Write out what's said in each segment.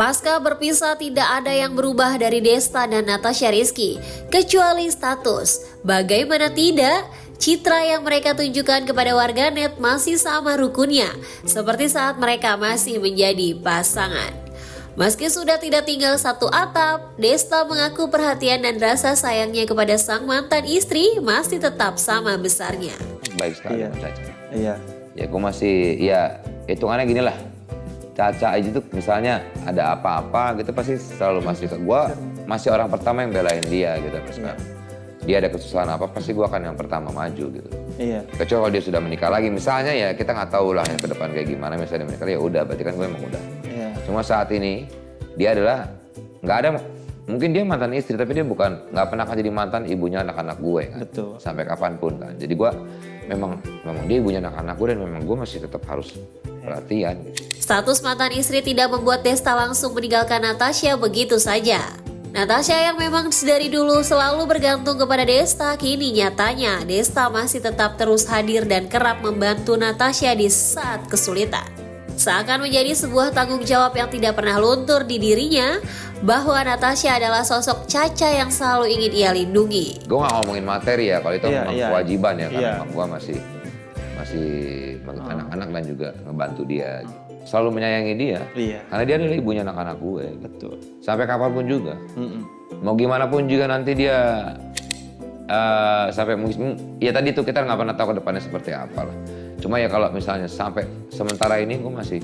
Pasca berpisah tidak ada yang berubah dari Desta dan Natasha Rizky, kecuali status. Bagaimana tidak, citra yang mereka tunjukkan kepada warganet masih sama rukunnya, seperti saat mereka masih menjadi pasangan. Meski sudah tidak tinggal satu atap, Desta mengaku perhatian dan rasa sayangnya kepada sang mantan istri masih tetap sama besarnya. Baik sekali Iya. sama Caca. Iya. Ya gue masih, ya hitungannya gini lah. Caca aja tuh misalnya ada apa-apa gitu pasti selalu masih ke gue, masih orang pertama yang belain dia gitu. Pas dia ada kesusahan apa pasti gue akan yang pertama maju gitu. Iya. Kecuali kalau dia sudah menikah lagi misalnya, ya kita nggak tahu lah yang ke depan kayak gimana. Misalnya dia menikah ya udah, berarti kan gue emang udah. Iya. Cuma saat ini dia adalah nggak ada, mungkin dia mantan istri tapi dia nggak pernah akan jadi mantan ibunya anak-anak gue kan. Betul. Sampai kapanpun kan. Jadi gue memang dia ibunya anak-anak gue dan memang gue masih tetap harus perhatian gitu. Status mantan istri tidak membuat Desta langsung meninggalkan Natasha begitu saja. Natasha yang memang dari dulu selalu bergantung kepada Desta, kini nyatanya Desta masih tetap terus hadir dan kerap membantu Natasha di saat kesulitan. Seakan menjadi sebuah tanggung jawab yang tidak pernah luntur di dirinya, bahwa Natasha adalah sosok Caca yang selalu ingin ia lindungi. Gue nggak ngomongin materi ya, kalau itu Iya, memang iya. kewajiban ya, karena Iya. memang gue masih anak-anak dan juga ngebantu dia. Selalu menyayangi dia, Iya. karena dia adalah ibunya anak-anak gue. Betul. Sampai kapanpun juga. Mm-mm. Mau gimana pun juga nanti dia sampai mungkin ya tadi tuh kita nggak pernah tahu ke depannya seperti apa lah. Cuma ya kalau misalnya sampai sementara ini gue masih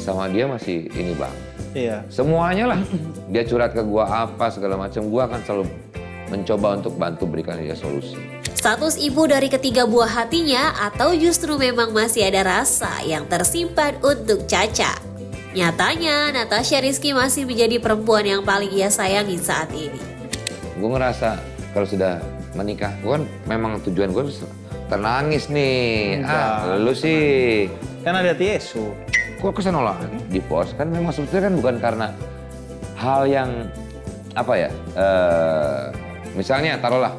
sama dia masih ini bang. Iya. Semuanya lah. Dia curhat ke gue apa segala macam, gue akan selalu mencoba untuk bantu berikan dia solusi. Status ibu dari ketiga buah hatinya atau justru memang masih ada rasa yang tersimpan untuk Caca? Nyatanya Natasha Rizky masih menjadi perempuan yang paling ia sayangi saat ini. Gue ngerasa kalau sudah menikah, gue kan memang tujuan gue ternangis nih. Enggak. Lu sih. Kan ada Tiesu. Kok kesana lah divorce kan memang sebetulnya kan bukan karena hal yang apa ya, misalnya taruhlah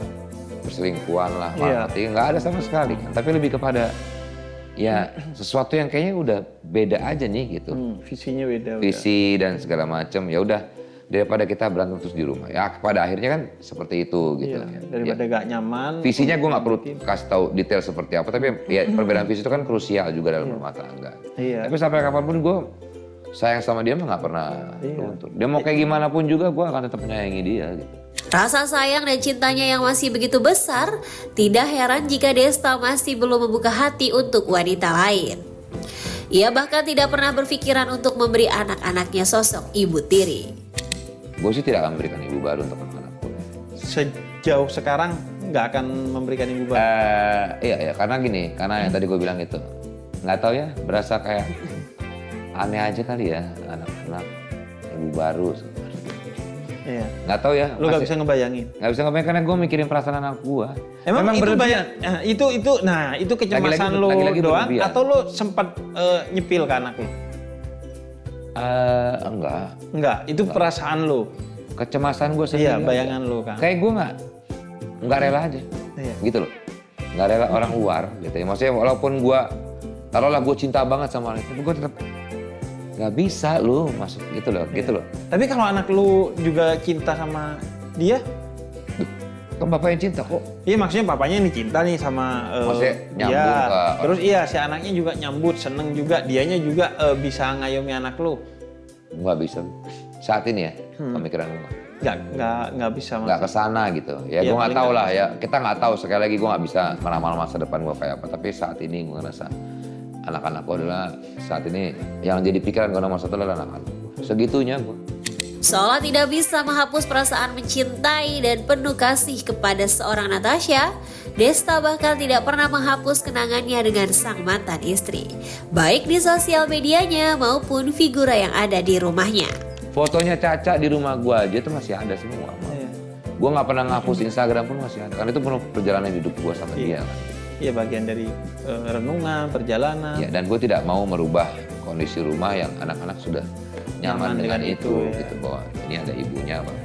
perselingkuhan lah, Iya. mati nggak ada sama sekali kan, tapi lebih kepada ya sesuatu yang kayaknya udah beda aja nih gitu, Visinya beda. udah. visi dan segala macam. Ya udah daripada kita berantem terus di rumah, ya pada akhirnya kan seperti itu gitu. Iya. Ya. Daripada gak nyaman. Visinya gue nggak perlu kasih tahu detail seperti apa, tapi ya perbedaan visi itu kan krusial juga dalam rumah tangga. Iya. Tapi sampai kapanpun gue sayang sama dia mah nggak pernah Iya. luntur. Dia mau kayak gimana pun juga gue akan tetap menyayangi dia gitu. Rasa sayang dan cintanya yang masih begitu besar, tidak heran jika Desta masih belum membuka hati untuk wanita lain. Ia bahkan tidak pernah berpikiran untuk memberi anak-anaknya sosok ibu tiri. Gue sih tidak akan memberikan ibu baru untuk anak-anakku. Sejauh sekarang nggak akan memberikan ibu baru. Iya, karena gini, karena yang tadi gue bilang itu, nggak tahu ya, berasa kayak aneh aja kali ya anak-anak ibu baru. Iya. Nggak tahu ya. Lu nggak bisa ngebayangin. Nggak bisa ngapain karena gue mikirin perasaan anak gue. Emang itu berlebihan. itu kecemasan Lagi-lagi- lo lagi-lagi doang berlebihan. atau lo sempat nyepil ke anak lo? Enggak. Enggak, itu perasaan lo. Kecemasan gue sendiri. Iya, bayangan lo kan. Kayak gue nggak rela aja. Iya. Gitu loh. Nggak rela orang luar gitu ya. Maksudnya walaupun gue, taruhlah gue cinta banget sama orang itu, tapi gue tetap nggak bisa lu masuk gitu loh, gitu loh. Tapi kalau anak lu juga cinta sama dia, Kan bapak yang cinta kok. iya maksudnya papanya ini cinta nih sama Maksudnya nyambung dia. ke- Terus iya si anaknya juga nyambut, seneng juga, dianya juga bisa ngayomi anak lu. Nggak bisa. Saat ini ya, pemikiran gue Nggak bisa nggak kesana gitu. Ya Iya, gue nggak paling tahu nggak lah ya. Kita nggak tahu, sekali lagi gue nggak bisa meramal masa depan gue kayak apa. Tapi saat ini gue ngerasa anak-anak gue adalah saat ini yang jadi pikiran gue nomor satu adalah anak-anak. Segitunya gue. Seolah tidak bisa menghapus perasaan mencintai dan penuh kasih kepada seorang Natasha, Desta bahkan tidak pernah menghapus kenangannya dengan sang mantan istri, baik di sosial medianya maupun figura yang ada di rumahnya. Fotonya Caca di rumah gue aja itu masih ada semua. Iya. Gue nggak pernah ngapus Instagram pun masih ada. Karena itu penuh perjalanan hidup gue sama dia kan. Iya bagian dari renungan, perjalanan. Ya, dan gue tidak mau merubah kondisi rumah yang anak-anak sudah nyaman dengan itu ya. gitu, bahwa ini ada ibunya, Bang.